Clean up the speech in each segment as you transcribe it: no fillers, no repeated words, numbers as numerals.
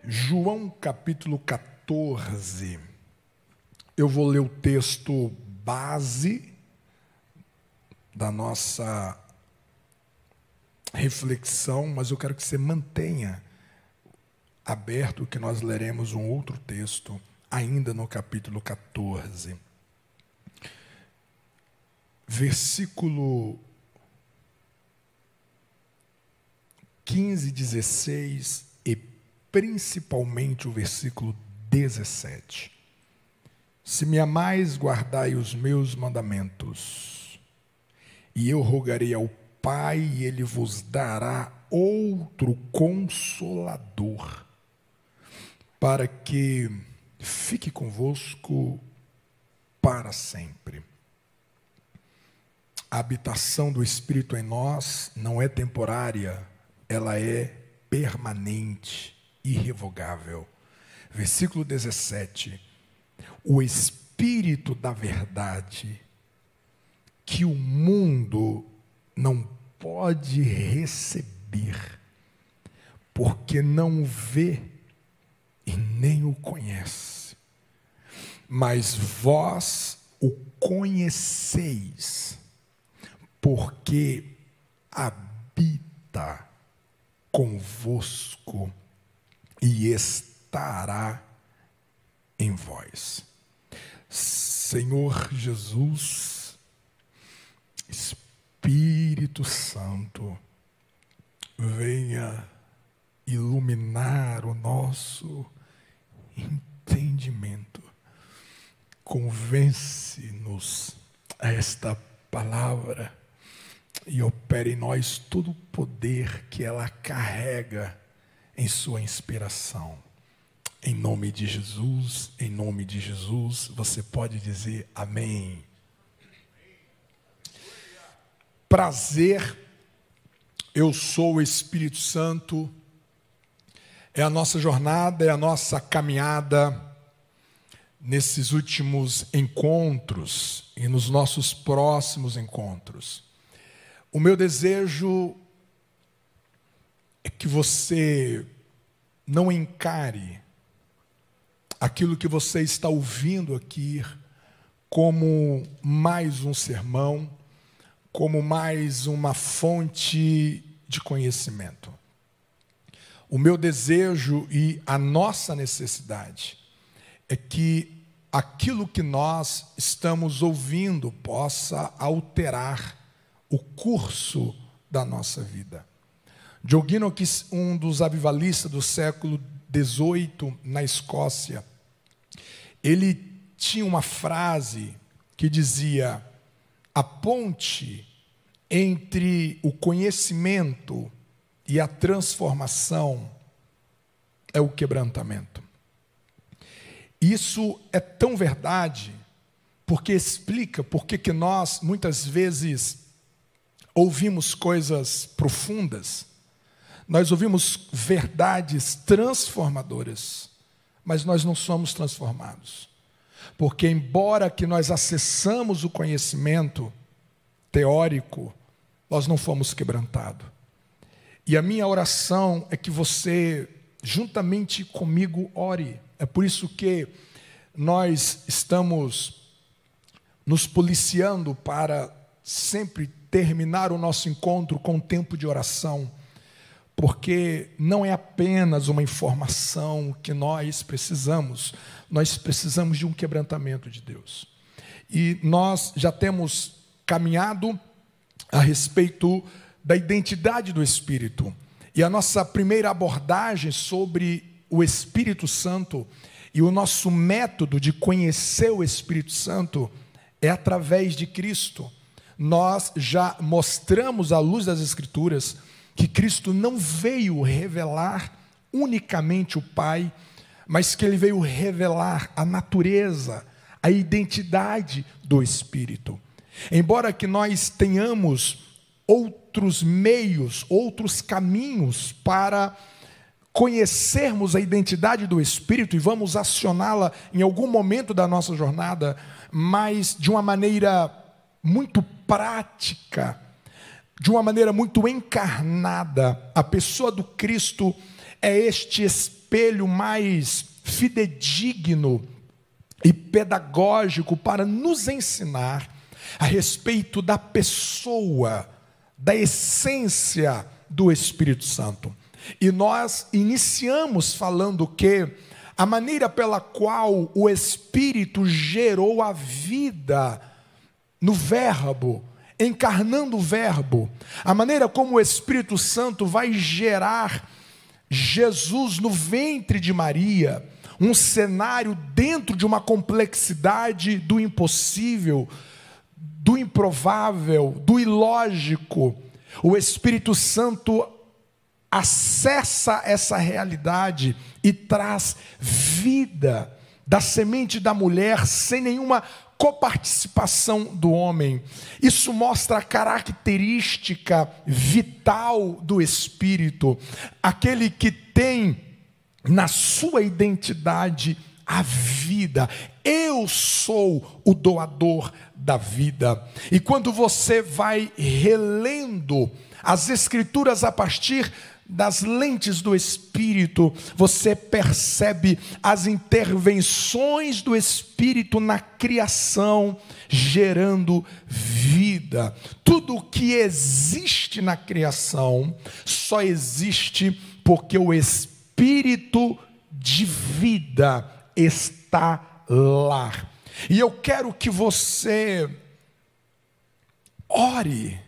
João capítulo 14, eu vou ler o texto base da nossa reflexão, mas eu quero que você mantenha aberto que nós leremos um outro texto, ainda no capítulo 14. Versículo 15, 16 e principalmente o versículo 17. Se me amais, guardai os meus mandamentos, e eu rogarei ao Pai, e ele vos dará outro consolador, para que fique convosco para sempre. A habitação do Espírito em nós não é temporária, ela é permanente, irrevogável. Versículo 17. O Espírito da verdade, que o mundo não pode receber, porque não o vê e nem o conhece, mas vós o conheceis, porque habita convosco e estará em vós. Senhor Jesus, Espírito Santo, venha iluminar o nosso entendimento. Convence-nos a esta palavra e opere em nós todo o poder que ela carrega em sua inspiração. Em nome de Jesus, você pode dizer amém. Prazer, eu sou o Espírito Santo, é a nossa jornada, é a nossa caminhada nesses últimos encontros e nos nossos próximos encontros. O meu desejo é que você não encare aquilo que você está ouvindo aqui como mais um sermão, como mais uma fonte de conhecimento. O meu desejo e a nossa necessidade é que aquilo que nós estamos ouvindo possa alterar o curso da nossa vida. John Guinness, um dos avivalistas do século XVIII na Escócia, ele tinha uma frase que dizia: a ponte entre o conhecimento e a transformação é o quebrantamento. Isso é tão verdade, porque explica por que nós, muitas vezes, ouvimos coisas profundas, nós ouvimos verdades transformadoras, mas nós não somos transformados. Porque embora que nós acessamos o conhecimento teórico, nós não fomos quebrantados. E a minha oração é que você, juntamente comigo, ore. É por isso que nós estamos nos policiando para sempre terminar o nosso encontro com um tempo de oração, porque não é apenas uma informação que nós precisamos de um quebrantamento de Deus. E nós já temos caminhado a respeito da identidade do Espírito. E a nossa primeira abordagem sobre o Espírito Santo e o nosso método de conhecer o Espírito Santo é através de Cristo. Nós já mostramos à luz das Escrituras que Cristo não veio revelar unicamente o Pai, mas que Ele veio revelar a natureza, a identidade do Espírito. Embora que nós tenhamos outros meios, outros caminhos para conhecermos a identidade do Espírito, e vamos acioná-la em algum momento da nossa jornada, mas de uma maneira muito prática, de uma maneira muito encarnada, a pessoa do Cristo, é este espelho mais fidedigno e pedagógico para nos ensinar a respeito da pessoa, da essência do Espírito Santo. E nós iniciamos falando que a maneira pela qual o Espírito gerou a vida no Verbo, encarnando o Verbo, a maneira como o Espírito Santo vai gerar Jesus no ventre de Maria, um cenário dentro de uma complexidade do impossível, do improvável, do ilógico. O Espírito Santo acessa essa realidade e traz vida da semente da mulher sem nenhuma coparticipação do homem. Isso mostra a característica vital do Espírito, aquele que tem na sua identidade a vida. Eu sou o doador da vida. E quando você vai relendo as Escrituras a partir das lentes do Espírito, você percebe as intervenções do Espírito na criação, gerando vida. Tudo o que existe na criação só existe porque o Espírito de vida está lá. E eu quero que você ore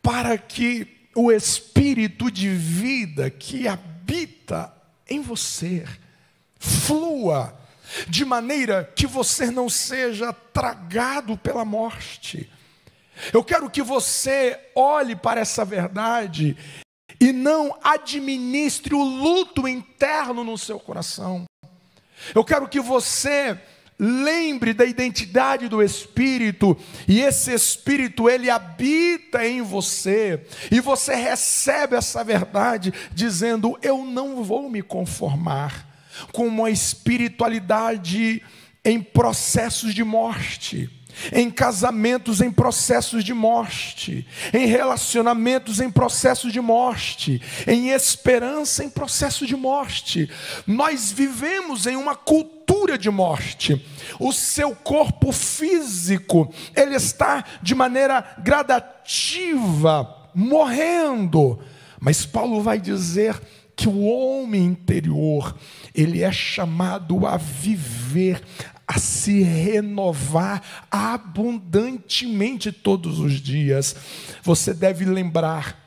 para que o Espírito de vida que habita em você flua, de maneira que você não seja tragado pela morte. Eu quero que você olhe para essa verdade e não administre o luto interno no seu coração. Eu quero que você lembre da identidade do Espírito, e esse Espírito, ele habita em você, e você recebe essa verdade, dizendo: eu não vou me conformar com uma espiritualidade em processos de morte, em casamentos em processos de morte, em relacionamentos em processos de morte, em esperança em processo de morte. Nós vivemos em uma cultura de morte. O seu corpo físico, ele está de maneira gradativa morrendo, mas Paulo vai dizer que o homem interior, ele é chamado a viver, a se renovar abundantemente todos os dias. Você deve lembrar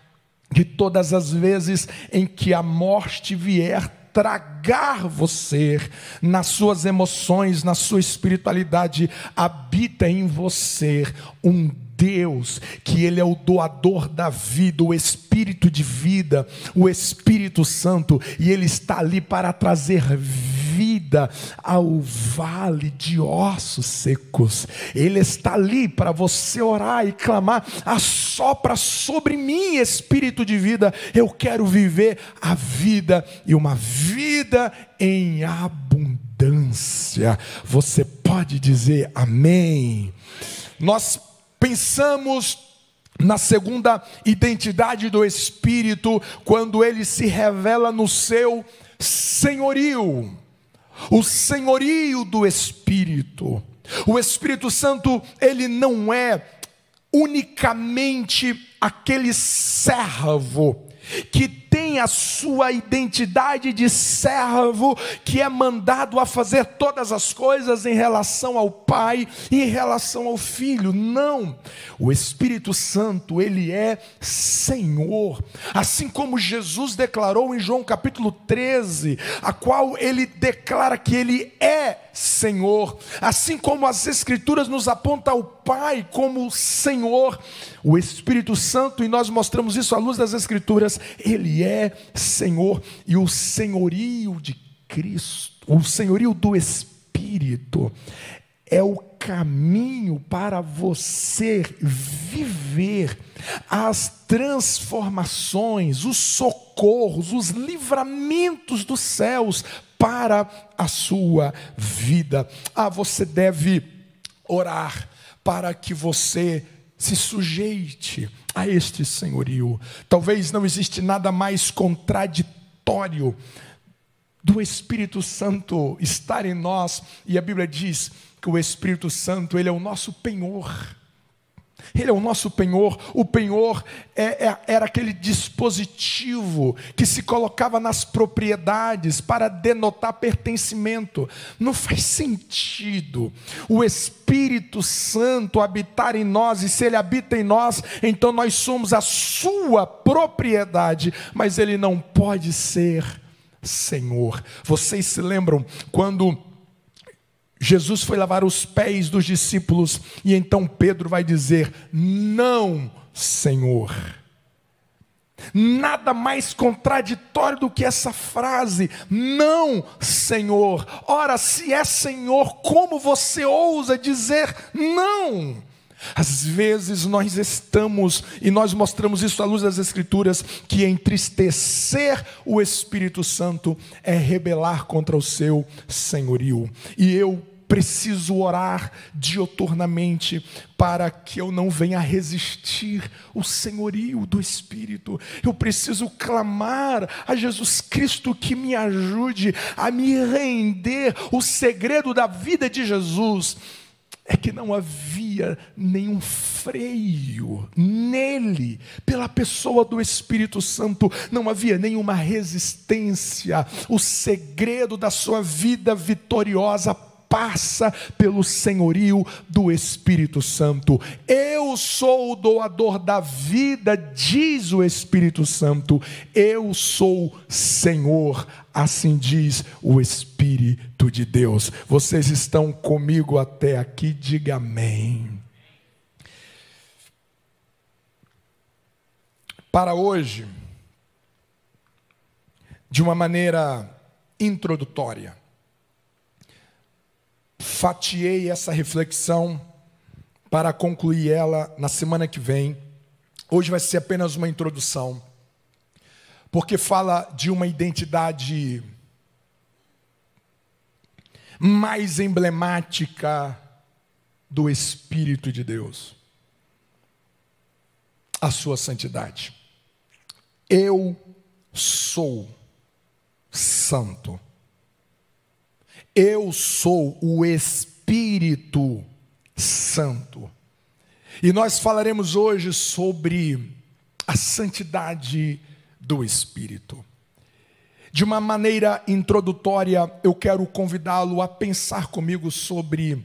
de todas as vezes em que a morte vier tragar você, nas suas emoções, na sua espiritualidade, habita em você um Deus, que Ele é o doador da vida, o Espírito de vida, o Espírito Santo, e Ele está ali para trazer vida ao vale de ossos secos. Ele está ali para você orar e clamar: assopra sobre mim, Espírito de vida, eu quero viver a vida, e uma vida em abundância. Você pode dizer amém? Nós pensamos na segunda identidade do Espírito, quando ele se revela no seu senhorio, o senhorio do Espírito. O Espírito Santo, ele não é unicamente aquele servo que tem a sua identidade de servo, que é mandado a fazer todas as coisas em relação ao Pai e em relação ao Filho. Não, o Espírito Santo, ele é Senhor, assim como Jesus declarou em João capítulo 13, a qual ele declara que ele é Senhor, assim como as Escrituras nos apontam ao Pai como Senhor, o Espírito Santo, e nós mostramos isso à luz das Escrituras, ele é Senhor. E o senhorio de Cristo, o senhorio do Espírito, é o caminho para você viver as transformações, os socorros, os livramentos dos céus para a sua vida. Você deve orar para que você se sujeite a este senhorio. Talvez não existe nada mais contraditório contraditório do Espírito Santo estar em nós, e a Bíblia diz que o Espírito Santo, ele é o nosso penhor. Ele é o nosso penhor. O penhor era aquele dispositivo que se colocava nas propriedades para denotar pertencimento. Não faz sentido o Espírito Santo habitar em nós, e se ele habita em nós, então nós somos a sua propriedade, mas ele não pode ser Senhor. Vocês se lembram quando Jesus foi lavar os pés dos discípulos, e então Pedro vai dizer: não, Senhor. Nada mais contraditório do que essa frase: não, Senhor. Ora, se é Senhor, como você ousa dizer não? Às vezes nós estamos, e nós mostramos isso à luz das Escrituras, que entristecer o Espírito Santo é rebelar contra o seu senhorio. E eu preciso orar diuturnamente para que eu não venha resistir o senhorio do Espírito. Eu preciso clamar a Jesus Cristo que me ajude a me render. O segredo da vida de Jesus é que não havia nenhum freio nele, pela pessoa do Espírito Santo, não havia nenhuma resistência. O segredo da sua vida vitoriosa passa pelo senhorio do Espírito Santo. Eu sou o doador da vida, diz o Espírito Santo. Eu sou Senhor, assim diz o Espírito de Deus. Vocês estão comigo até aqui? Diga amém. Para hoje, de uma maneira introdutória, fatiei essa reflexão para concluir ela na semana que vem. Hoje vai ser apenas uma introdução, porque fala de uma identidade mais emblemática do Espírito de Deus: a sua santidade. Eu sou santo. Eu sou o Espírito Santo. E nós falaremos hoje sobre a santidade do Espírito. De uma maneira introdutória, eu quero convidá-lo a pensar comigo sobre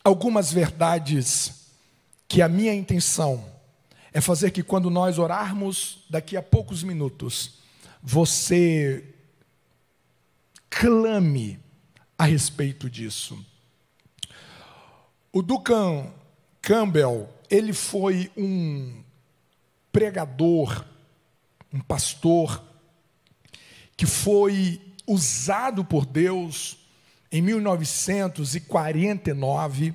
algumas verdades que a minha intenção é fazer que, quando nós orarmos daqui a poucos minutos, você clame a respeito disso. O Duncan Campbell, ele foi um pregador, um pastor, que foi usado por Deus em 1949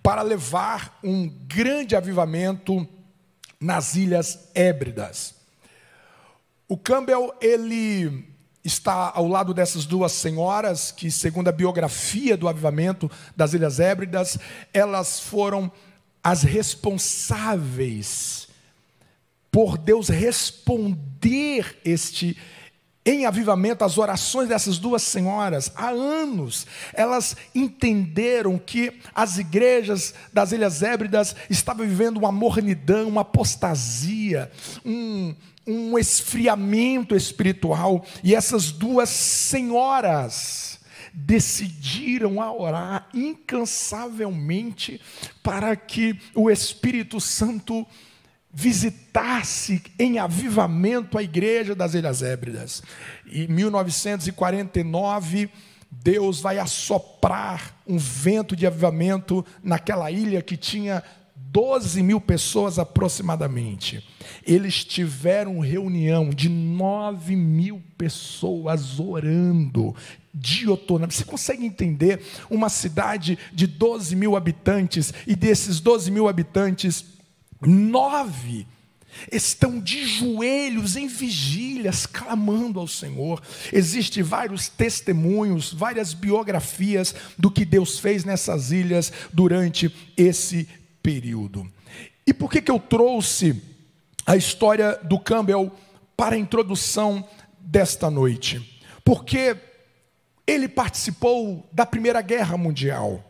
para levar um grande avivamento nas Ilhas Hébridas. O Campbell, ele está ao lado dessas duas senhoras que, segundo a biografia do avivamento das Ilhas Hébridas, elas foram as responsáveis por Deus responder em avivamento as orações dessas duas senhoras. Há anos elas entenderam que as igrejas das Ilhas Hébridas estavam vivendo uma mornidão, uma apostasia, um esfriamento espiritual, e essas duas senhoras decidiram a orar incansavelmente para que o Espírito Santo visitasse em avivamento a igreja das Ilhas Hébridas. Em 1949, Deus vai assoprar um vento de avivamento naquela ilha que tinha 12 mil pessoas aproximadamente. Eles tiveram reunião de 9 mil pessoas orando dioturnamente. Você consegue entender uma cidade de 12 mil habitantes, e desses 12 mil habitantes, 9 estão de joelhos em vigílias, clamando ao Senhor. Existem vários testemunhos, várias biografias do que Deus fez nessas ilhas durante esse período. E por que eu trouxe a história do Campbell para a introdução desta noite? Porque ele participou da Primeira Guerra Mundial.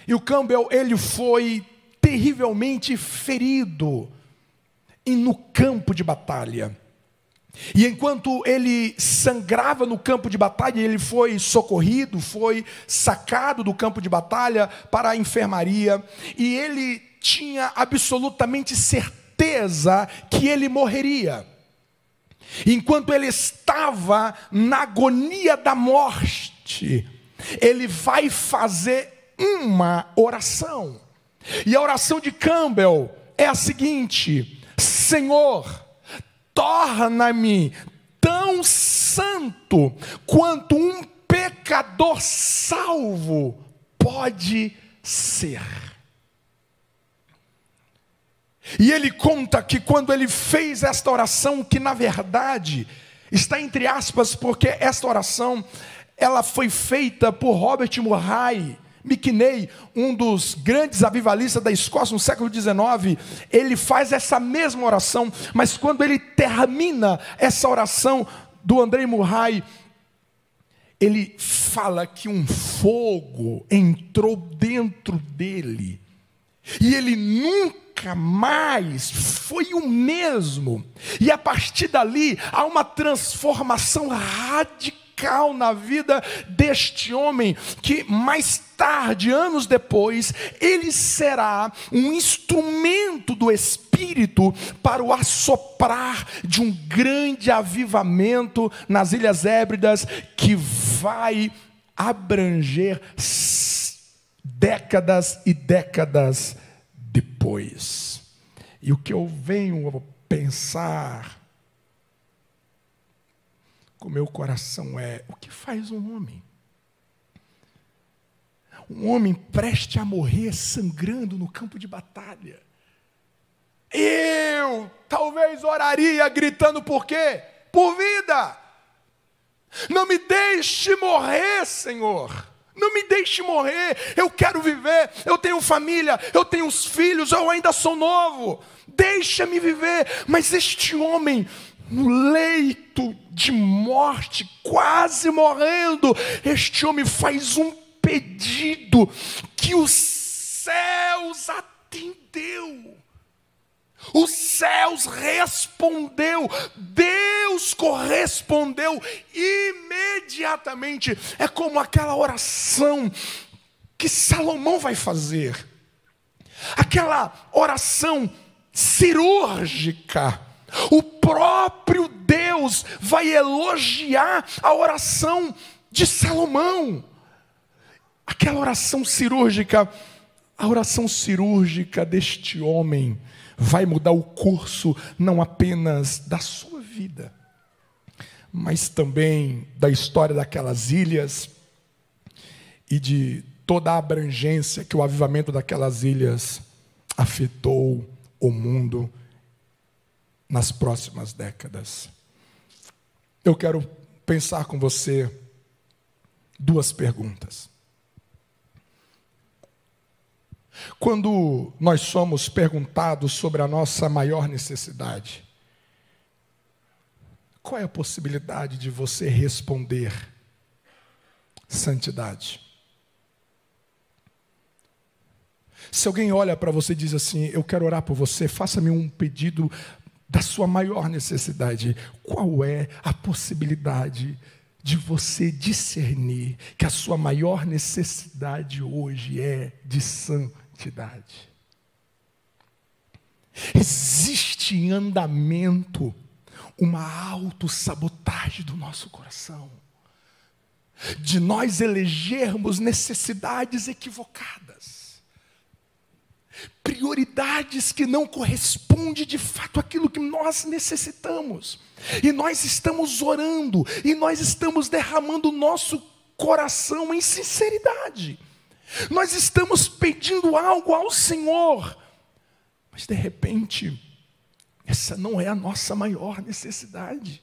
E o Campbell, ele foi terrivelmente ferido no campo de batalha. E enquanto ele sangrava no campo de batalha, ele foi socorrido, foi sacado do campo de batalha para a enfermaria. E ele tinha absolutamente certeza que ele morreria. Enquanto ele estava na agonia da morte, ele vai fazer uma oração. E a oração de Campbell é a seguinte: Senhor, torna-me tão santo quanto um pecador salvo pode ser. E ele conta que quando ele fez esta oração, que na verdade está entre aspas, porque esta oração ela foi feita por Robert Murray McNay, um dos grandes avivalistas da Escócia no século XIX. Ele faz essa mesma oração, mas quando ele termina essa oração do André Murray, ele fala que um fogo entrou dentro dele, e ele nunca mais foi o mesmo. E a partir dali, há uma transformação radical na vida deste homem, que mais tarde, anos depois, ele será um instrumento do Espírito para o assoprar de um grande avivamento nas Ilhas Hébridas, que vai abranger décadas e décadas depois. E o que eu venho a pensar com meu coração é: o que faz um homem? Um homem preste a morrer sangrando no campo de batalha. Eu talvez oraria gritando: por quê? Por vida. Não me deixe morrer, Senhor. Não me deixe morrer. Eu quero viver. Eu tenho família, eu tenho os filhos, eu ainda sou novo. Deixa-me viver. Mas este homem, no leito de morte, quase morrendo, este homem faz um pedido que os céus atendeu. Os céus respondeu, Deus correspondeu imediatamente. É como aquela oração que Salomão vai fazer, aquela oração cirúrgica. O próprio Deus vai elogiar a oração de Salomão, aquela oração cirúrgica. A oração cirúrgica deste homem vai mudar o curso não apenas da sua vida, mas também da história daquelas ilhas e de toda a abrangência que o avivamento daquelas ilhas afetou o mundo nas próximas décadas. Eu quero pensar com você duas perguntas. Quando nós somos perguntados sobre a nossa maior necessidade, qual é a possibilidade de você responder: santidade? Se alguém olha para você e diz assim: eu quero orar por você, faça-me um pedido da sua maior necessidade, qual é a possibilidade de você discernir que a sua maior necessidade hoje é de santidade? Existe em andamento uma autossabotagem do nosso coração, de nós elegermos necessidades equivocadas, prioridades que não correspondem de fato àquilo que nós necessitamos. E nós estamos orando, e nós estamos derramando o nosso coração em sinceridade. Nós estamos pedindo algo ao Senhor, mas de repente, essa não é a nossa maior necessidade.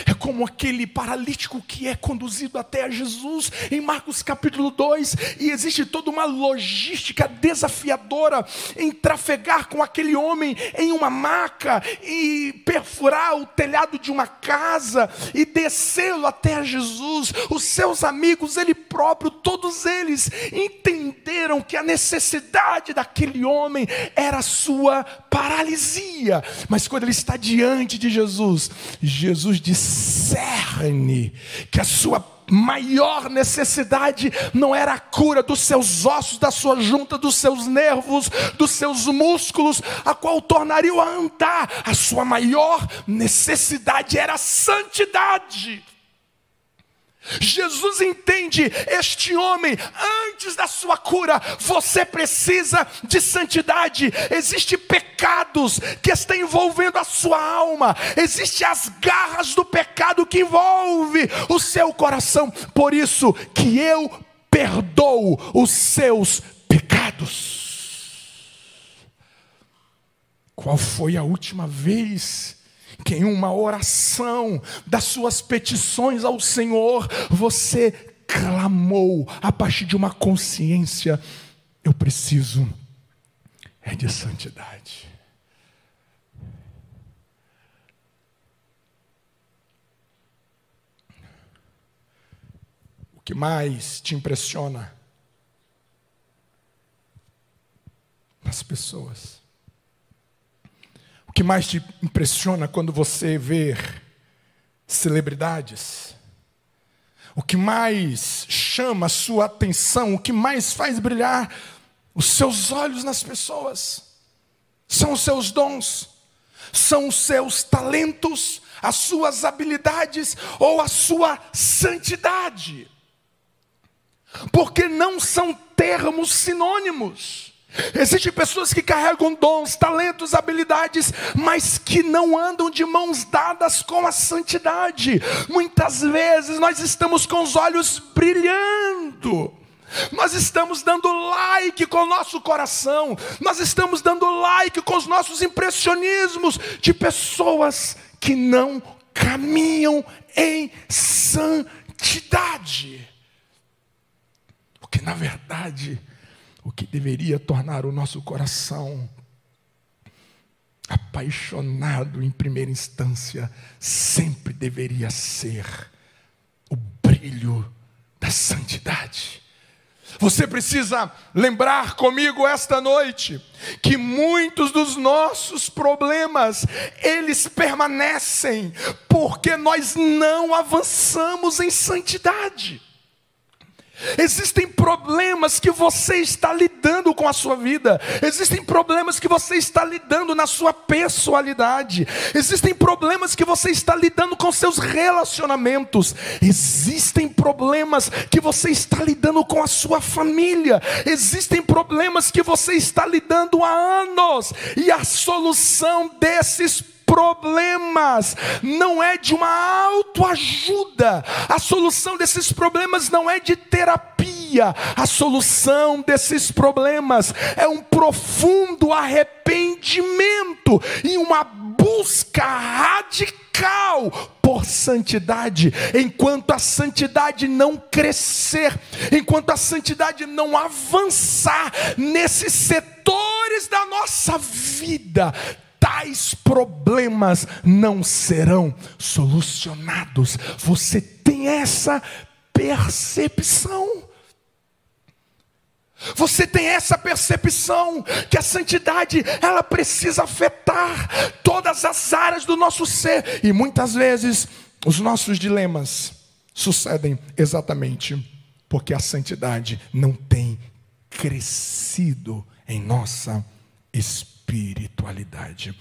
É como aquele paralítico que é conduzido até Jesus em Marcos capítulo 2, e existe toda uma logística desafiadora em trafegar com aquele homem em uma maca e perfurar o telhado de uma casa e descê-lo até Jesus. Os seus amigos, ele próprio, todos eles entenderam que a necessidade daquele homem era a sua paralisia. Mas quando ele está diante de Jesus, Jesus discerne que a sua maior necessidade não era a cura dos seus ossos, da sua junta, dos seus nervos, dos seus músculos, a qual tornaria a andar. A sua maior necessidade era a santidade. Jesus entende, este homem, antes da sua cura, você precisa de santidade. Existem pecados que estão envolvendo a sua alma, existem as garras do pecado que envolve o seu coração. Por isso que eu perdoo os seus pecados. Qual foi a última vez que em uma oração das suas petições ao Senhor, você clamou a partir de uma consciência: eu preciso de santidade? O que mais te impressiona nas pessoas? O que mais te impressiona quando você vê celebridades? O que mais chama a sua atenção, o que mais faz brilhar os seus olhos nas pessoas? São os seus dons, são os seus talentos, as suas habilidades ou a sua santidade? Porque não são termos sinônimos. Existem pessoas que carregam dons, talentos, habilidades, mas que não andam de mãos dadas com a santidade. Muitas vezes nós estamos com os olhos brilhando, nós estamos dando like com o nosso coração, nós estamos dando like com os nossos impressionismos de pessoas que não caminham em santidade. Porque na verdade, o que deveria tornar o nosso coração apaixonado em primeira instância, sempre deveria ser o brilho da santidade. Você precisa lembrar comigo esta noite que muitos dos nossos problemas, eles permanecem porque nós não avançamos em santidade. Existem problemas que você está lidando com a sua vida. Existem problemas que você está lidando na sua pessoalidade. Existem problemas que você está lidando com seus relacionamentos. Existem problemas que você está lidando com a sua família. Existem problemas que você está lidando há anos. E a solução desses problemas não é de uma autoajuda. A solução desses problemas não é de terapia. A solução desses problemas é um profundo arrependimento e uma busca radical por santidade. Enquanto a santidade não crescer, enquanto a santidade não avançar nesses setores da nossa vida, tais problemas não serão solucionados. Você tem essa percepção? Você tem essa percepção que a santidade, ela precisa afetar todas as áreas do nosso ser. E muitas vezes os nossos dilemas sucedem exatamente porque a santidade não tem crescido em nossa espiritualidade.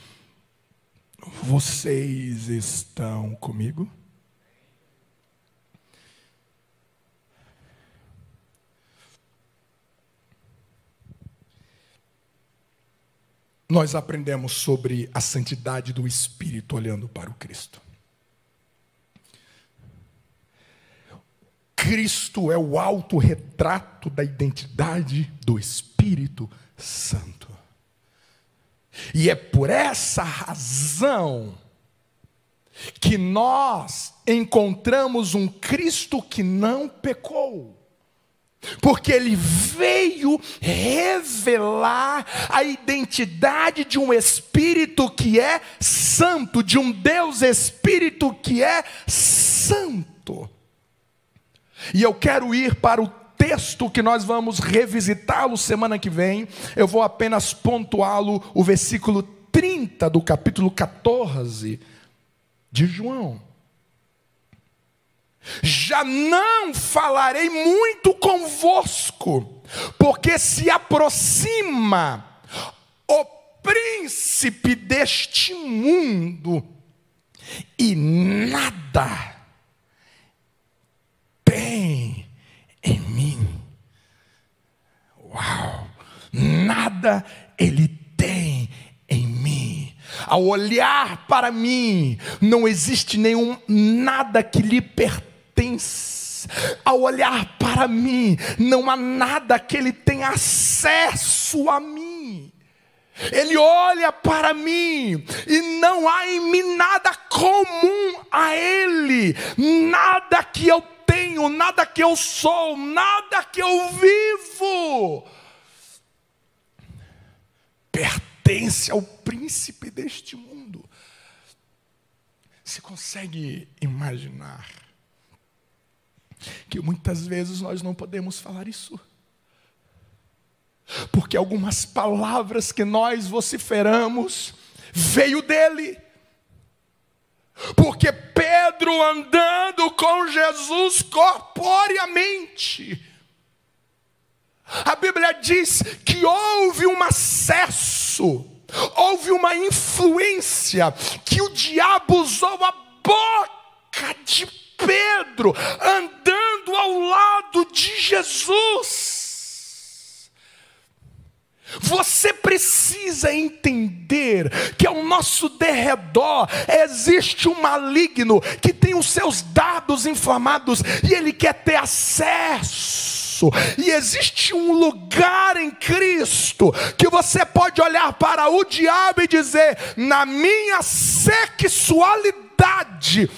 Vocês estão comigo? Nós aprendemos sobre a santidade do Espírito olhando para o Cristo. Cristo é o autorretrato da identidade do Espírito Santo. E é por essa razão que nós encontramos um Cristo que não pecou. Porque Ele veio revelar a identidade de um Espírito que é santo, de um Deus Espírito que é santo. E eu quero ir para o texto que nós vamos revisitá-lo semana que vem. Eu vou apenas pontuá-lo, o versículo 30 do capítulo 14 de João. Já não falarei muito convosco, porque se aproxima o príncipe deste mundo, e nada tem em mim. Uau! Nada ele tem em mim. Ao olhar para mim, não existe nada que lhe pertence. Ao olhar para mim, não há nada que ele tenha acesso a mim. Ele olha para mim e não há em mim nada comum a ele. Nada que eu tenho, nada que eu sou, nada que eu vivo pertence ao príncipe deste mundo. Você consegue imaginar que muitas vezes nós não podemos falar isso? Porque algumas palavras que nós vociferamos veio dele. Porque Pedro, andando com Jesus corporeamente, a Bíblia diz que houve um acesso, houve uma influência, que o diabo usou a boca de Pedro, andando ao lado de Jesus. Você precisa entender que ao nosso derredor existe um maligno que tem os seus dardos inflamados e ele quer ter acesso. E existe um lugar em Cristo que você pode olhar para o diabo e dizer: na minha sexualidade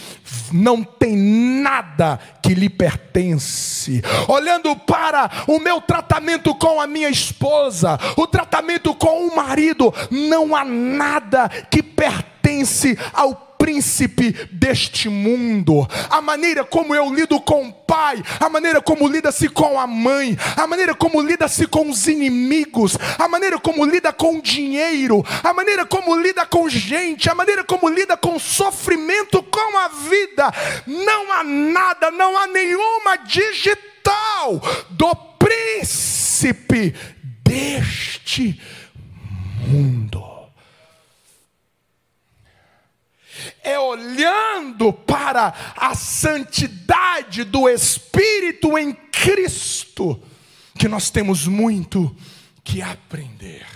não tem nada que lhe pertence. Olhando para o meu tratamento com a minha esposa, o tratamento com o marido, não há nada que pertence ao príncipe deste mundo. A maneira como eu lido com o pai, a maneira como lida-se com a mãe, a maneira como lida-se com os inimigos, a maneira como lida com o dinheiro, a maneira como lida com gente, a maneira como lida com o sofrimento, com a vida, não há nada, não há nenhuma digital do príncipe deste mundo. É olhando para a santidade do Espírito em Cristo que nós temos muito que aprender.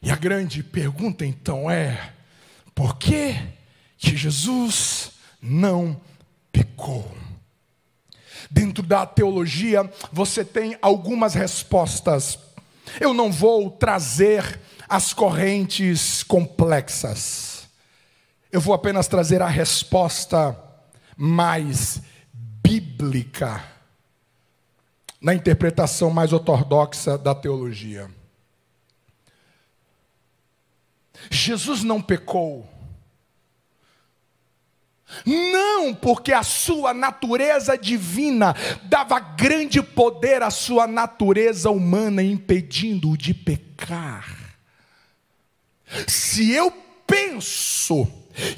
E a grande pergunta então é: por que Jesus não pecou? Dentro da teologia você tem algumas respostas. Eu não vou trazer as correntes complexas. Eu vou apenas trazer a resposta mais bíblica, na interpretação mais ortodoxa da teologia. Jesus não pecou, não porque a sua natureza divina dava grande poder à sua natureza humana, impedindo-o de pecar. Se eu penso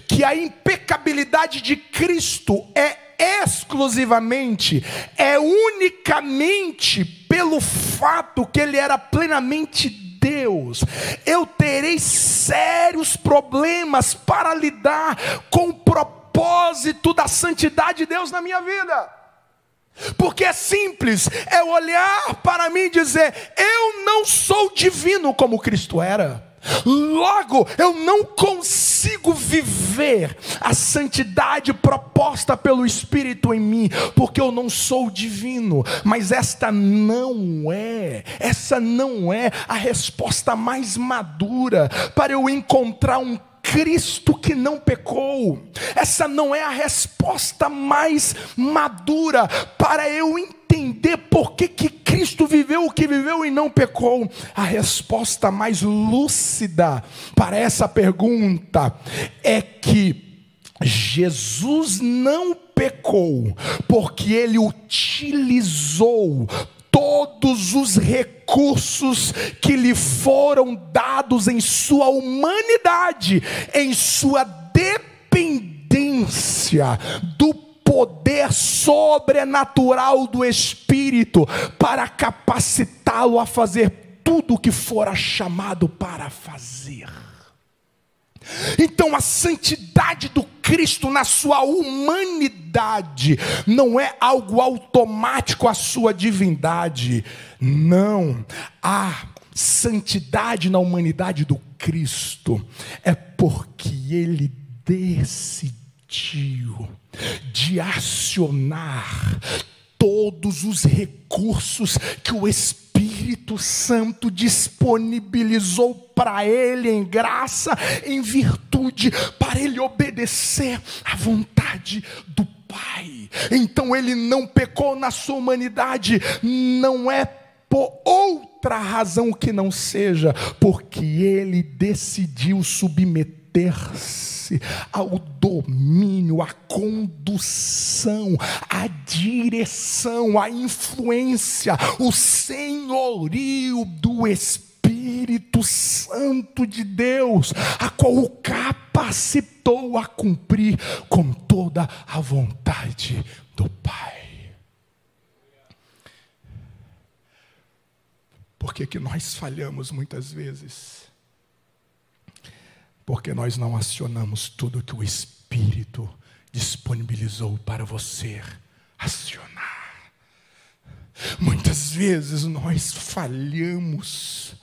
que a impecabilidade de Cristo é exclusivamente, é unicamente pelo fato que ele era plenamente Deus, eu terei sérios problemas para lidar com o propósito da santidade de Deus na minha vida. Porque é simples, é olhar para mim e dizer: eu não sou divino como Cristo era. Logo, eu não consigo viver a santidade proposta pelo Espírito em mim, porque eu não sou divino. Mas essa não é a resposta mais madura para eu encontrar um Cristo que não pecou. Essa não é a resposta mais madura para eu entender por que Cristo viveu o que viveu e não pecou. A resposta mais lúcida para essa pergunta é que Jesus não pecou porque ele utilizou todos os recursos que lhe foram dados em sua humanidade, em sua dependência do poder sobrenatural do Espírito, para capacitá-lo a fazer tudo o que fora chamado para fazer. Então a santidade do Cristo na sua humanidade não é algo automático à sua divindade. Não, a santidade na humanidade do Cristo é porque ele decidiu de acionar todos os recursos que o Espírito Santo disponibilizou para ele em graça, em virtude, para ele obedecer à vontade do Pai. Então ele não pecou na sua humanidade, não é por outra razão que não seja, porque ele decidiu submeter-se ao domínio, à condução, à direção, à influência, o senhorio do Espírito Santo de Deus, a qual o capacitou a cumprir com toda a vontade do Pai. Por que nós falhamos muitas vezes? Porque nós não acionamos tudo que o Espírito disponibilizou para você acionar. Muitas vezes nós falhamos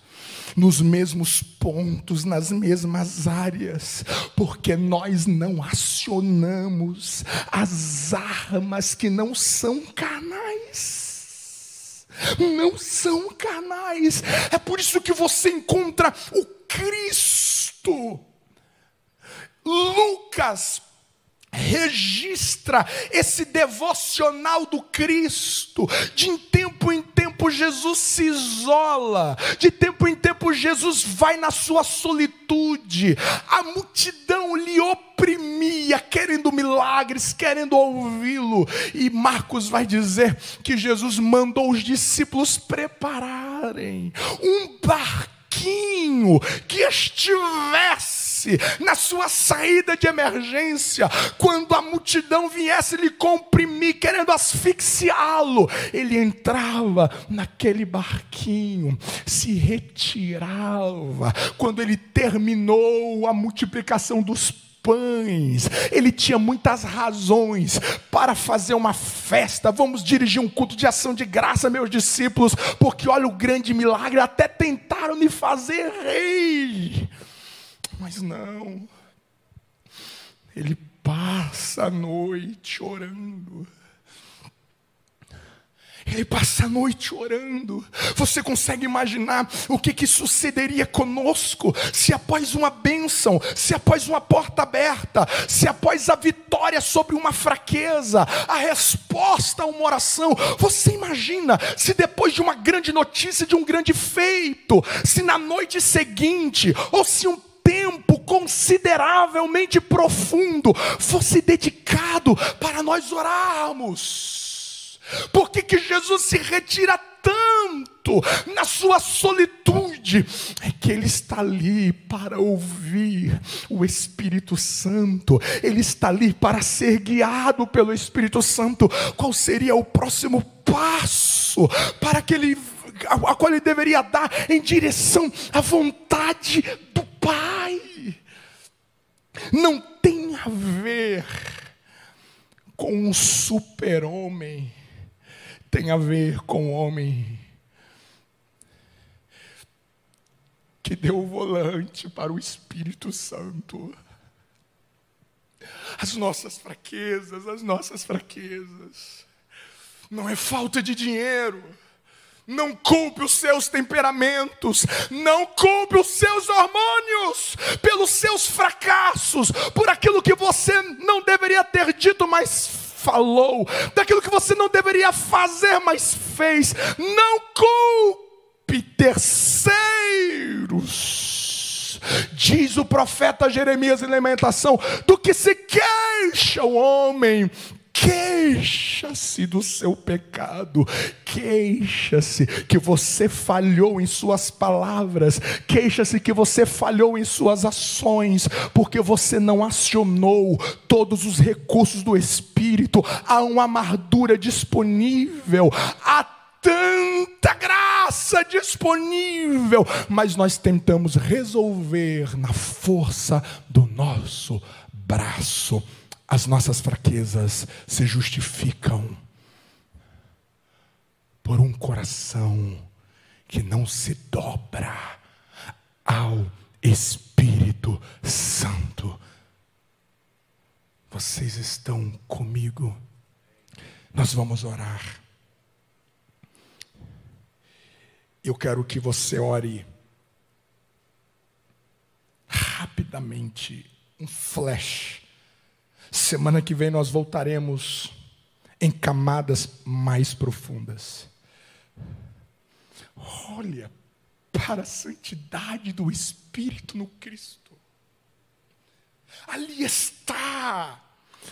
nos mesmos pontos, nas mesmas áreas, porque nós não acionamos as armas que não são carnais. Não são carnais. É por isso que você encontra o Cristo. Lucas registra esse devocional do Cristo. De tempo em tempo Jesus se isola, de tempo em tempo Jesus vai na sua solitude. A multidão lhe oprimia, querendo milagres, querendo ouvi-lo. E Marcos vai dizer que Jesus mandou os discípulos prepararem um barquinho que estivesse na sua saída de emergência, quando a multidão viesse lhe comprimir, querendo asfixiá-lo, ele entrava naquele barquinho, se retirava. Quando ele terminou a multiplicação dos pães, ele tinha muitas razões para fazer uma festa. Vamos dirigir um culto de ação de graça, meus discípulos, porque olha o grande milagre, até tentaram me fazer rei, mas não. Ele passa a noite orando. Ele passa a noite orando. Você consegue imaginar o que sucederia conosco se após uma bênção, se após uma porta aberta, se após a vitória sobre uma fraqueza, a resposta a uma oração, você imagina se depois de uma grande notícia, de um grande feito, se na noite seguinte, ou se um tempo consideravelmente profundo fosse dedicado para nós orarmos? Por que Jesus se retira tanto na sua solitude? É que ele está ali para ouvir o Espírito Santo. Ele está ali para ser guiado pelo Espírito Santo. Qual seria o próximo passo para que a qual ele deveria dar em direção à vontade do Pai? Não tem a ver com um super-homem. Tem a ver com o homem que deu o volante para o Espírito Santo. As nossas fraquezas, não é falta de dinheiro, Não culpe os seus temperamentos, não culpe os seus hormônios pelos seus fracassos, por aquilo que você não deveria ter dito, mas falou, daquilo que você não deveria fazer, mas fez. Não culpe terceiros. Diz o profeta Jeremias em Lamentação: do que se queixa o homem, queixa-se do seu pecado, queixa-se que você falhou em suas palavras, queixa-se que você falhou em suas ações, porque você não acionou todos os recursos do Espírito. Há uma amargura disponível, há tanta graça disponível, mas nós tentamos resolver na força do nosso braço. As nossas fraquezas se justificam por um coração que não se dobra ao Espírito Santo. Vocês estão comigo? Nós vamos orar. Eu quero que você ore rapidamente, um flash. Semana que vem nós voltaremos em camadas mais profundas. Olha para a santidade do Espírito no Cristo. Ali está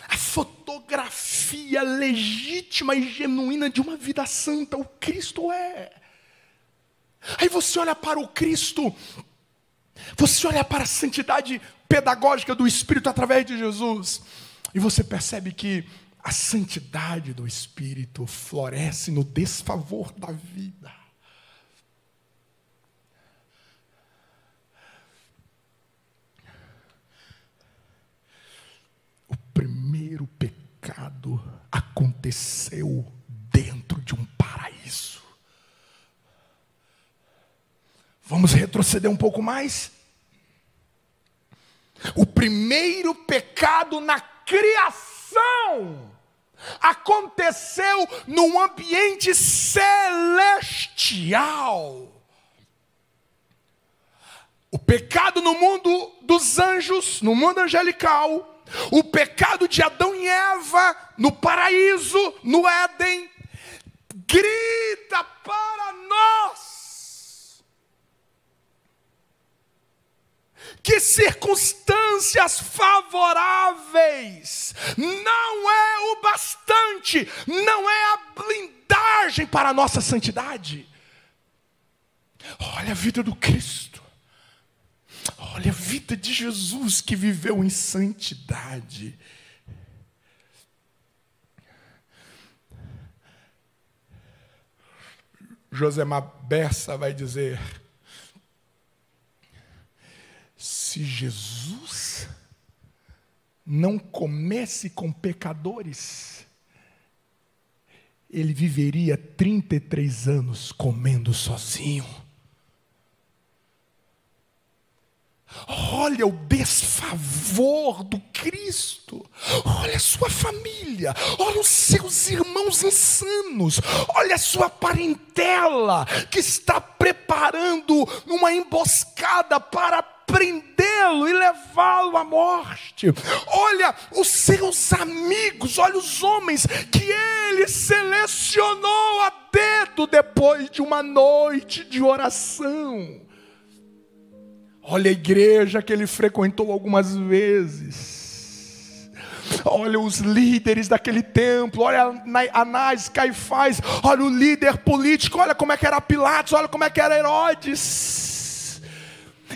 a fotografia legítima e genuína de uma vida santa. O Cristo é. Aí você olha para o Cristo, você olha para a santidade pedagógica do Espírito através de Jesus, e você percebe que a santidade do Espírito floresce no desfavor da vida. O primeiro pecado aconteceu dentro de um paraíso. Vamos retroceder um pouco mais? O primeiro pecado na criação aconteceu num ambiente celestial. O pecado no mundo dos anjos, no mundo angelical, o pecado de Adão e Eva no paraíso, no Éden, grita para nós que circunstâncias favoráveis não é o bastante, não é a blindagem para a nossa santidade. Olha a vida do Cristo, olha a vida de Jesus que viveu em santidade. Josemar Bessa vai dizer: se Jesus não comesse com pecadores, ele viveria 33 anos comendo sozinho. Olha o desfavor do Cristo, olha a sua família, olha os seus irmãos insanos, olha a sua parentela que está preparando uma emboscada para prendê-lo e levá-lo à morte. Olha os seus amigos, olha os homens que ele selecionou a dedo depois de uma noite de oração. Olha a igreja que ele frequentou algumas vezes. Olha os líderes daquele templo. Olha Anás, Caifás. Olha o líder político. Olha como é que era Pilatos. Olha como é que era Herodes.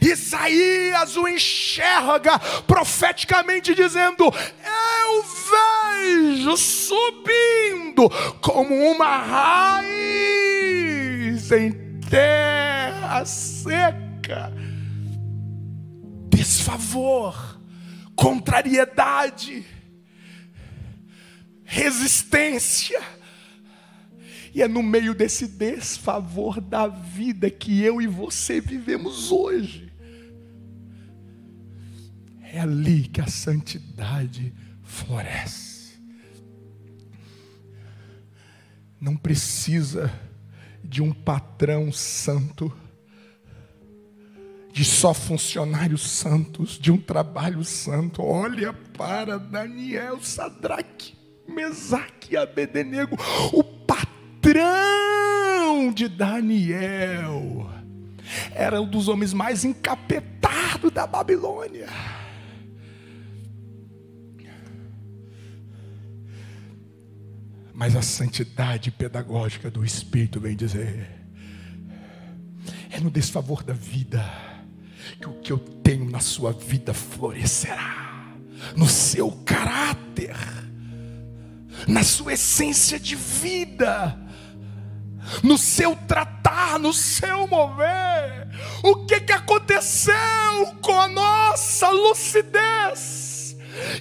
Isaías o enxerga profeticamente dizendo: eu vejo subindo como uma raiz em terra seca. Desfavor, contrariedade, resistência. E é no meio desse desfavor da vida que eu e você vivemos hoje. É ali que a santidade floresce. Não precisa de um patrão santo, de só funcionários santos, de um trabalho santo. Olha para Daniel, Sadraque, Mesaque e Abednego. O patrão de Daniel era um dos homens mais encapetados da Babilônia. Mas a santidade pedagógica do Espírito vem dizer: é no desfavor da vida que o que eu tenho na sua vida florescerá, no seu caráter, na sua essência de vida, no seu tratar, no seu mover. O que aconteceu com a nossa lucidez?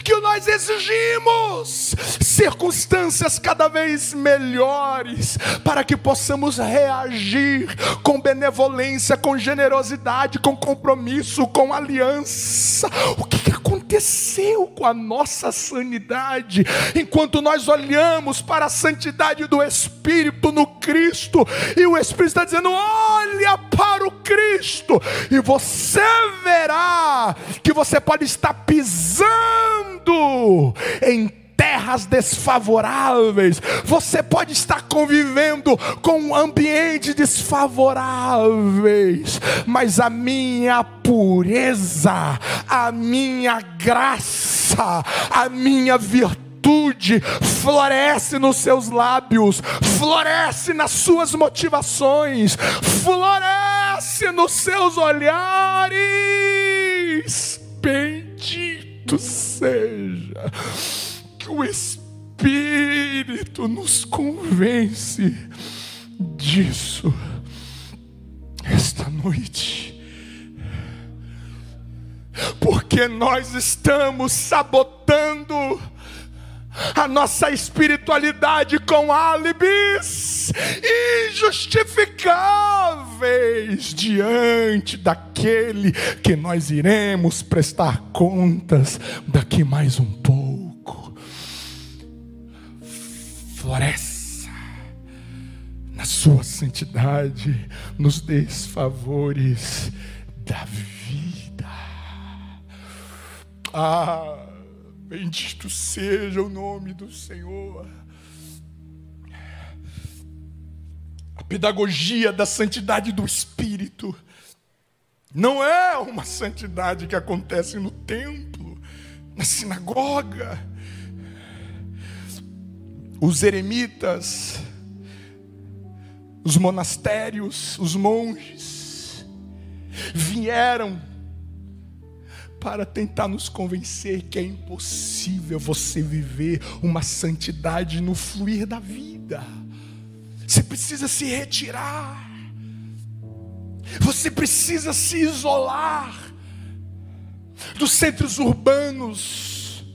Que nós exigimos circunstâncias cada vez melhores para que possamos reagir com benevolência, com generosidade, com compromisso, com aliança. O que aconteceu com a nossa sanidade? Enquanto nós olhamos para a santidade do Espírito no Cristo, e o Espírito está dizendo: olha para o Cristo, e você verá que você pode estar pisando em terras desfavoráveis, você pode estar convivendo com ambientes desfavoráveis, mas a minha pureza, a minha graça, a minha virtude floresce nos seus lábios, floresce nas suas motivações, floresce nos seus olhares. Bendito seja que o Espírito nos convence disso esta noite, porque nós estamos sabotando a nossa espiritualidade com álibis injustificáveis diante daquele que nós iremos prestar contas daqui mais um pouco. Floresça na sua santidade nos desfavores da vida. Bendito seja o nome do Senhor. A pedagogia da santidade do Espírito não é uma santidade que acontece no templo, na sinagoga. Os eremitas, os monastérios, os monges vieram para tentar nos convencer que é impossível você viver uma santidade no fluir da vida. Você precisa se retirar, você precisa se isolar dos centros urbanos,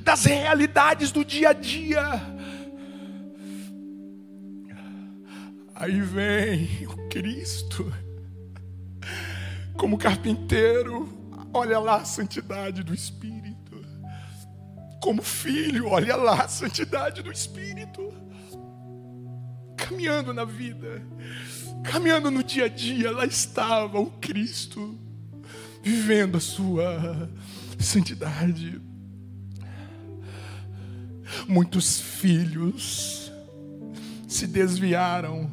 das realidades do dia a dia. Aí vem o Cristo, como carpinteiro. Olha lá a santidade do Espírito. Como filho, olha lá a santidade do Espírito. Caminhando na vida, caminhando no dia a dia, lá estava o Cristo, vivendo a sua santidade. Muitos filhos se desviaram,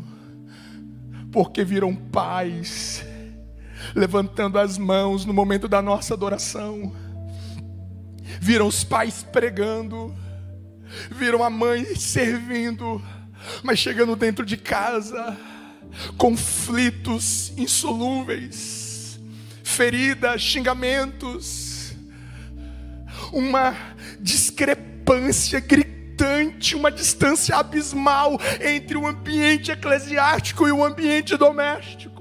porque viram pais levantando as mãos no momento da nossa adoração, viram os pais pregando, viram a mãe servindo, mas chegando dentro de casa, conflitos insolúveis, feridas, xingamentos, uma discrepância gritante, uma distância abismal entre o ambiente eclesiástico e o ambiente doméstico.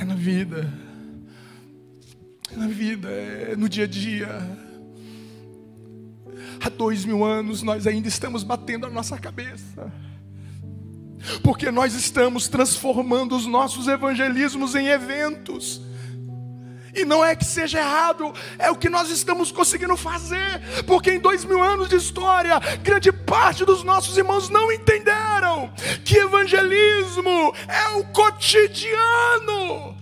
É na vida, é no dia a dia. Há 2000 anos nós ainda estamos batendo a nossa cabeça, porque nós estamos transformando os nossos evangelismos em eventos, E não é que seja errado, é o que nós estamos conseguindo fazer. Porque em 2000 anos de história, grande parte dos nossos irmãos não entenderam que evangelismo é o cotidiano.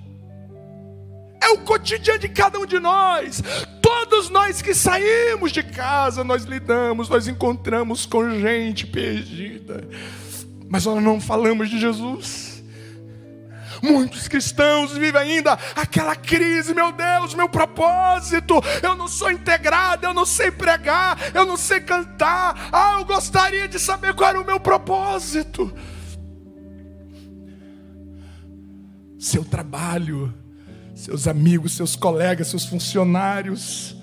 É o cotidiano de cada um de nós. Todos nós que saímos de casa, nós lidamos, nós encontramos com gente perdida. Mas nós não falamos de Jesus. Muitos cristãos vivem ainda aquela crise: meu Deus, meu propósito, eu não sou integrado, eu não sei pregar, eu não sei cantar. Eu gostaria de saber qual era o meu propósito. Seu trabalho, seus amigos, seus colegas, seus funcionários.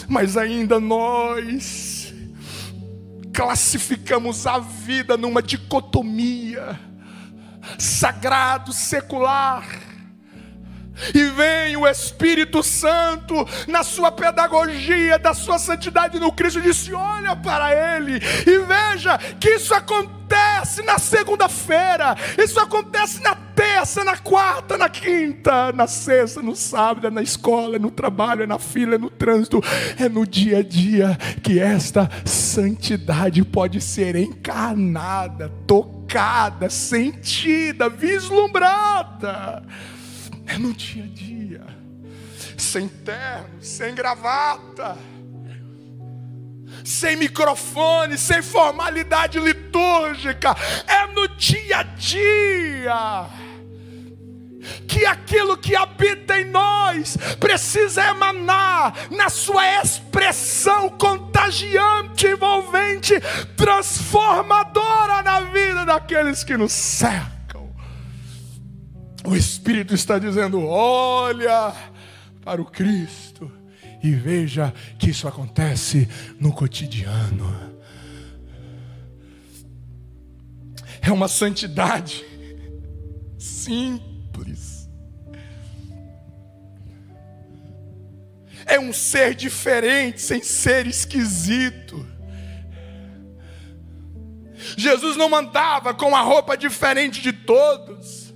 Mas ainda nós classificamos a vida numa dicotomia: sagrado, secular. E vem o Espírito Santo na sua pedagogia da sua santidade no Cristo e disse: olha para Ele e veja que isso acontece na segunda-feira, isso acontece na terça, na quarta, na quinta, na sexta, no sábado, é na escola, é no trabalho, é na fila, é no trânsito, é no dia a dia que esta santidade pode ser encarnada, tocada, sentida, vislumbrada. É no dia a dia, sem terno, sem gravata, sem microfone, sem formalidade litúrgica. É no dia a dia que aquilo que habita em nós precisa emanar na sua expressão contagiante, envolvente, transformadora na vida daqueles que nos cercam. O Espírito está dizendo: olha para o Cristo e veja que isso acontece no cotidiano. É uma santidade simples. É um ser diferente sem ser esquisito. Jesus não andava com a roupa diferente de todos.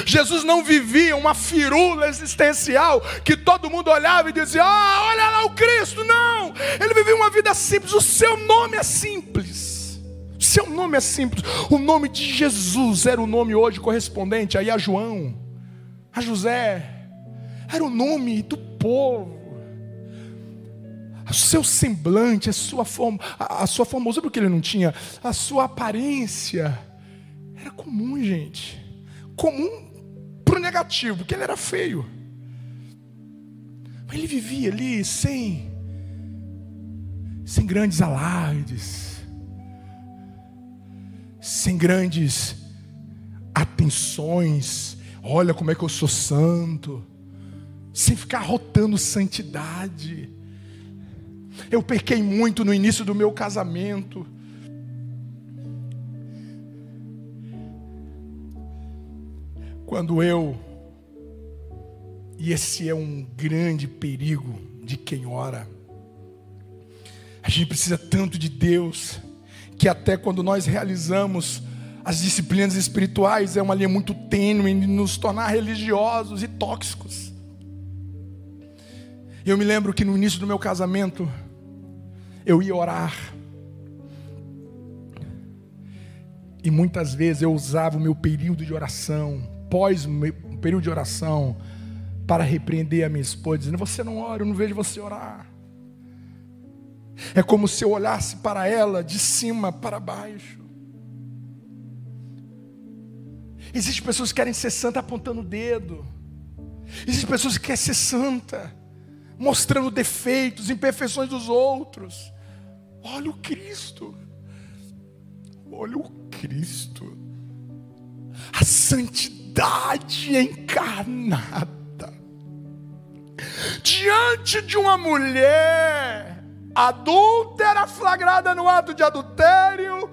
Jesus não vivia uma firula existencial que todo mundo olhava e dizia: olha lá o Cristo. Não, ele vivia uma vida simples. O seu nome é simples. O seu nome é simples. O nome de Jesus era o nome hoje correspondente aí a João, a José. Era o nome do povo. O seu semblante, a sua forma, sabe o que ele não tinha? A sua aparência era comum, gente. Comum pro negativo, porque ele era feio. Mas ele vivia ali sem grandes alardes, sem grandes atenções. Olha como é que eu sou santo. Sem ficar rotando santidade. Eu pequei muito no início do meu casamento. Quando e esse é um grande perigo de quem ora, a gente precisa tanto de Deus, que até quando nós realizamos as disciplinas espirituais, é uma linha muito tênue de nos tornar religiosos e tóxicos. Eu me lembro que no início do meu casamento, eu ia orar, e muitas vezes eu usava o meu período de oração, pós o meu período de oração, para repreender a minha esposa, dizendo: você não ora, eu não vejo você orar. É como se eu olhasse para ela de cima para baixo. Existem pessoas que querem ser santa apontando o dedo. Existem pessoas que querem ser santa mostrando defeitos, imperfeições dos outros. Olha o Cristo. Olha o Cristo. A santidade encarnada. Diante de uma mulher adúltera, flagrada no ato de adultério,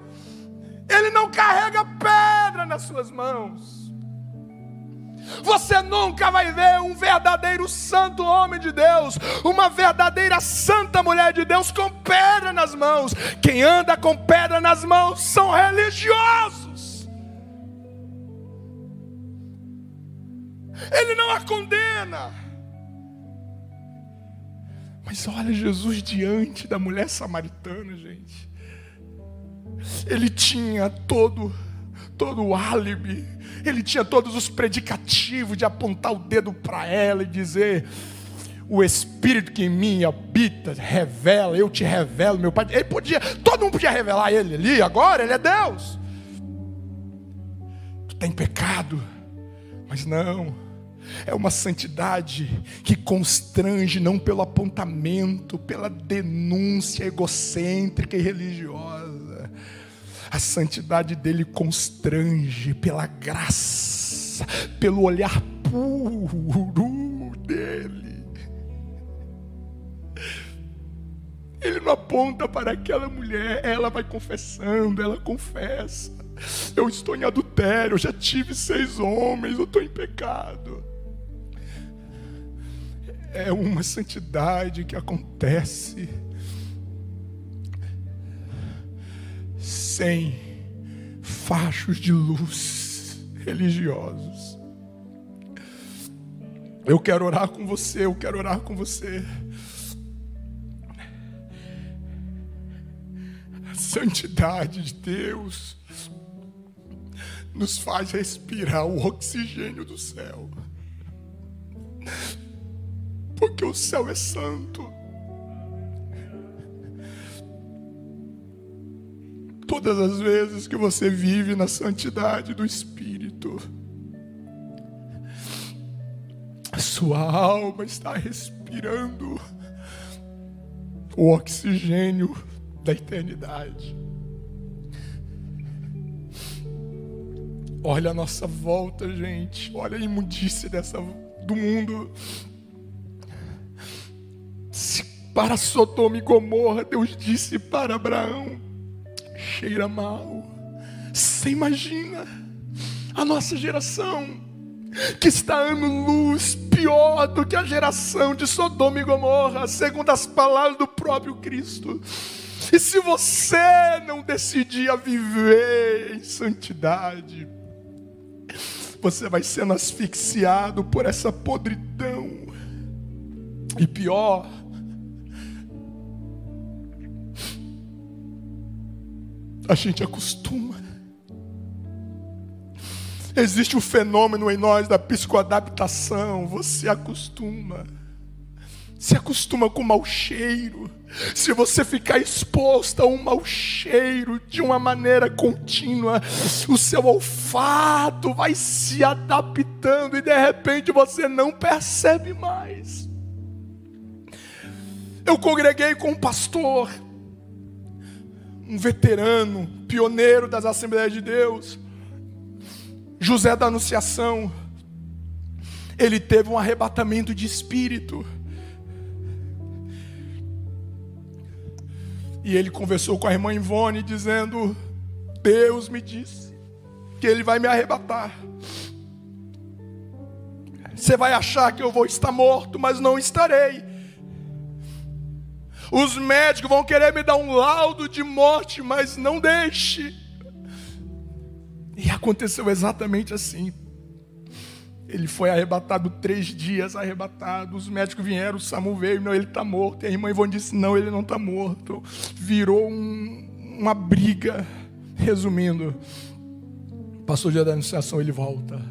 ele não carrega pedra nas suas mãos. Você nunca vai ver um verdadeiro santo homem de Deus, uma verdadeira santa mulher de Deus com pedra nas mãos. Quem anda com pedra nas mãos são religiosos. Ele não a condena. Mas olha Jesus diante da mulher samaritana, gente. Ele tinha todo o álibi. Ele tinha todos os predicativos de apontar o dedo para ela e dizer: o Espírito que em mim habita, revela, eu te revelo, meu Pai. Ele podia, todo mundo podia revelar ele ali, agora ele é Deus. Tu tem pecado, mas não. É uma santidade que constrange, não pelo apontamento, pela denúncia egocêntrica e religiosa. A santidade dele constrange pela graça, pelo olhar puro dele. Ele não aponta para aquela mulher, ela vai confessando, ela confessa: eu estou em adultério, eu já tive 6 homens, eu estou em pecado. É uma santidade que acontece sem fachos de luz religiosos. Eu quero orar com você, eu quero orar com você. A santidade de Deus nos faz respirar o oxigênio do céu. Porque o céu é santo. Todas as vezes que você vive na santidade do Espírito, a sua alma está respirando o oxigênio da eternidade. Olha a nossa volta, gente. Olha a imundície do mundo. Se para Sodoma e Gomorra Deus disse para Abraão: cheira mal. Você imagina a nossa geração, que está ano-luz pior do que a geração de Sodoma e Gomorra, segundo as palavras do próprio Cristo. E se você não decidir a viver em santidade, você vai sendo asfixiado por essa podridão. E pior, a gente acostuma. Existe um fenômeno em nós da psicoadaptação. Você acostuma. Se acostuma com o mau cheiro. Se você ficar exposto a um mau cheiro de uma maneira contínua, o seu olfato vai se adaptando e de repente você não percebe mais. Eu congreguei com um pastor, um veterano, pioneiro das Assembleias de Deus, José da Anunciação. Ele teve um arrebatamento de espírito. E ele conversou com a irmã Ivone dizendo: Deus me disse que Ele vai me arrebatar. Você vai achar que eu vou estar morto, mas não estarei. Os médicos vão querer me dar um laudo de morte, mas não deixe. E aconteceu exatamente assim. Ele foi arrebatado 3 dias arrebatado. Os médicos vieram, o SAMU veio: não, ele está morto. E a irmã Ivone disse: não, ele não está morto. Virou uma briga. Resumindo, passou o dia da anunciação, ele volta.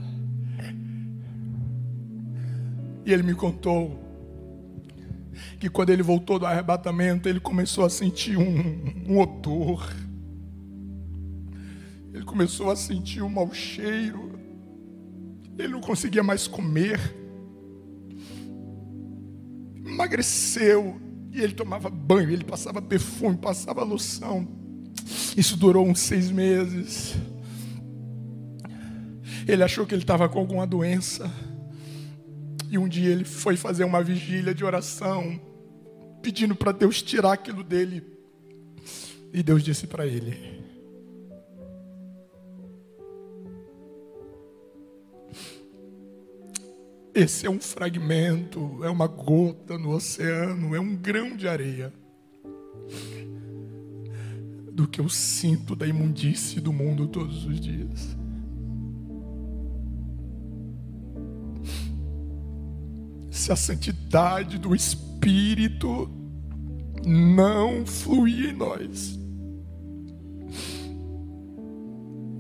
E ele me contou que quando ele voltou do arrebatamento, ele começou a sentir um odor. Ele começou a sentir um mau cheiro. Ele não conseguia mais comer. Emagreceu. E ele tomava banho, ele passava perfume, passava loção. Isso durou uns 6 meses. Ele achou que ele estava com alguma doença. E um dia ele foi fazer uma vigília de oração, pedindo para Deus tirar aquilo dele. E Deus disse para ele: esse é um fragmento, é uma gota no oceano, é um grão de areia do que eu sinto da imundície do mundo todos os dias. se a santidade do Espírito não fluir em nós,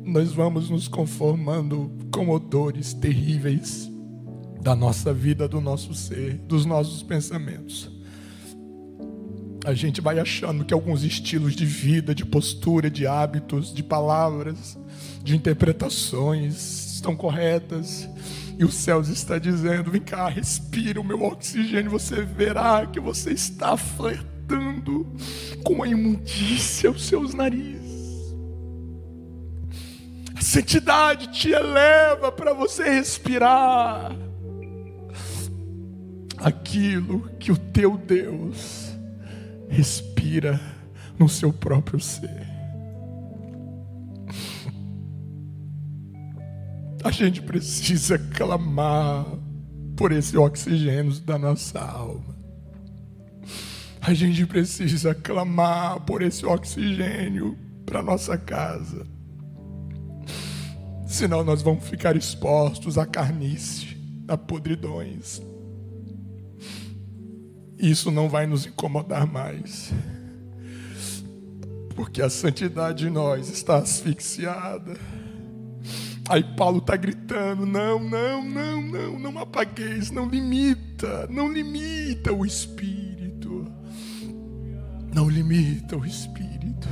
nós vamos nos conformando com odores terríveis da nossa vida, do nosso ser, dos nossos pensamentos. A gente vai achando que alguns estilos de vida, de postura, de hábitos, de palavras, de interpretações estão corretas. E o céu está dizendo: vem cá, respira o meu oxigênio. Você verá que você está flertando com a imundícia aos seus narizes. A santidade te eleva para você respirar aquilo que o teu Deus respira no seu próprio ser. A gente precisa clamar por esse oxigênio da nossa alma. A gente precisa clamar por esse oxigênio para nossa casa. Senão nós vamos ficar expostos à carnice, a podridões. Isso não vai nos incomodar mais, porque a santidade em nós está asfixiada. Aí Paulo está gritando: não apagueis, não limita o Espírito. Não limita o Espírito.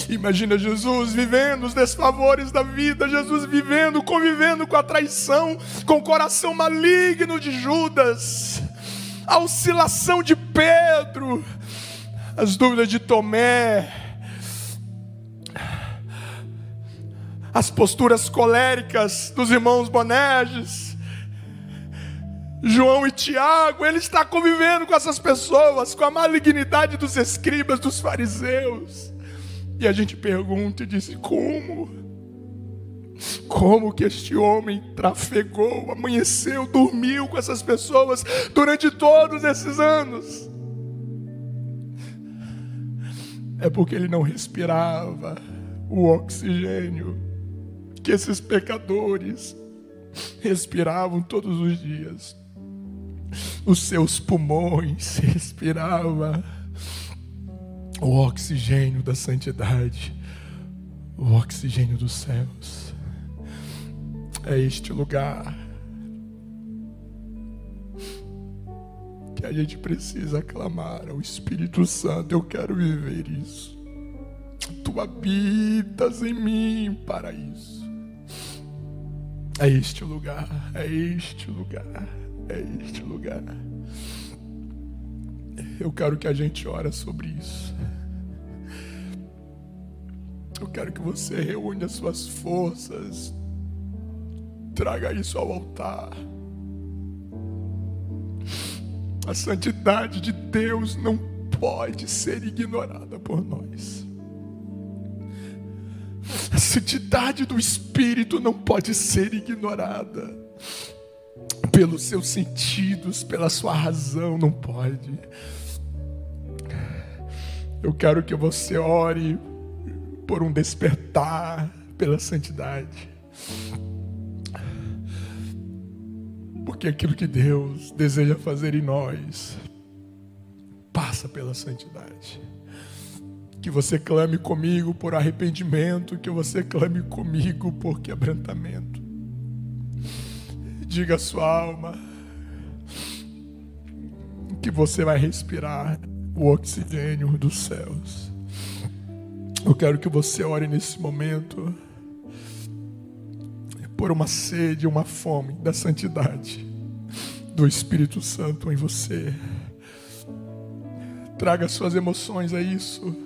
Imagina Jesus vivendo os desfavores da vida, Jesus vivendo, convivendo com a traição, com o coração maligno de Judas, a oscilação de Pedro, as dúvidas de Tomé, as posturas coléricas dos irmãos Bonerges, João e Tiago. Ele está convivendo com essas pessoas, com a malignidade dos escribas, dos fariseus. E a gente pergunta e diz: como que este homem trafegou, amanheceu, dormiu com essas pessoas durante todos esses anos? É porque ele não respirava o oxigênio que esses pecadores respiravam todos os dias. Os seus pulmões respiravam o oxigênio da santidade, o oxigênio dos céus. É este lugar que a gente precisa clamar ao Espírito Santo: eu quero viver isso. Tu habitas em mim para isso. É este o lugar, é este o lugar, é este o lugar. Eu quero que a gente ore sobre isso. Eu quero que você reúna as suas forças, traga isso ao altar. A santidade de Deus não pode ser ignorada por nós. A santidade do Espírito não pode ser ignorada pelos seus sentidos, pela sua razão, não pode. Eu quero que você ore por um despertar pela santidade, porque aquilo que Deus deseja fazer em nós passa pela santidade. Que você clame comigo por arrependimento, que você clame comigo por quebrantamento. Diga à sua alma que você vai respirar o oxigênio dos céus. Eu quero que você ore nesse momento por uma sede, uma fome da santidade do Espírito Santo em você. Traga suas emoções a isso.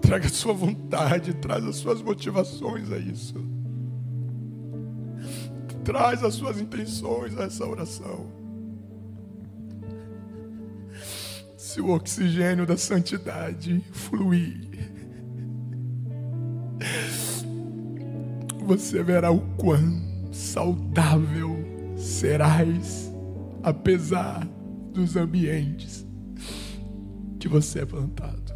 Traga a sua vontade, traz as suas motivações a isso. Traz as suas intenções a essa oração. Se o oxigênio da santidade fluir, você verá o quão saudável serás, apesar dos ambientes que você é plantado.